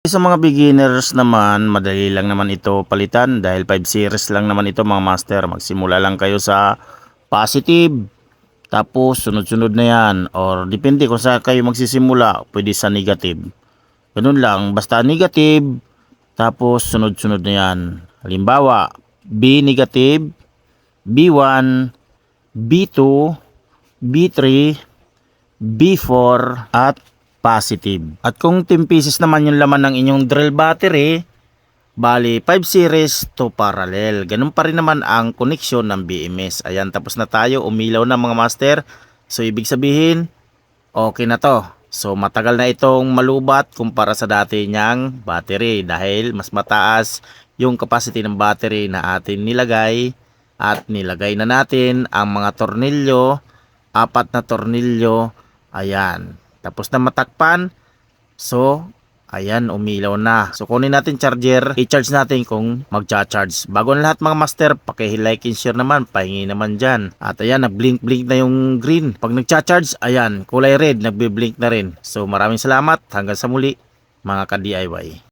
Sa mga beginners naman, madali lang naman ito palitan dahil 5 series lang naman ito mga master. Magsimula lang kayo sa positive, tapos sunod-sunod na yan. Or depende kung saan kayo magsisimula, pwede sa negative. Ganun lang, basta negative, tapos sunod-sunod na yan. Halimbawa, B negative, B1, B2, B3, B4, at positive. At kung 10 pieces naman yung laman ng inyong drill battery, bali 5 series to parallel. Ganun pa rin naman ang koneksyon ng BMS. Ayan, tapos na tayo. Umilaw na mga master. So ibig sabihin, okay na to. So matagal na itong malubat kumpara sa dati niyang battery dahil mas mataas yung capacity ng battery na atin nilagay. At nilagay na natin ang mga tornilyo, 4 na tornilyo. Ayan, tapos na matakpan. So ayan, umilaw na. So kunin natin charger, i-charge natin kung magcha-charge. Bago na lahat mga master, paki-like and share naman, pahingi naman dyan. At ayan, nag-blink-blink na yung green. Pag nagcha-charge, ayan, kulay red, nagbe-blink na rin. So maraming salamat, hanggang sa muli mga ka-DIY.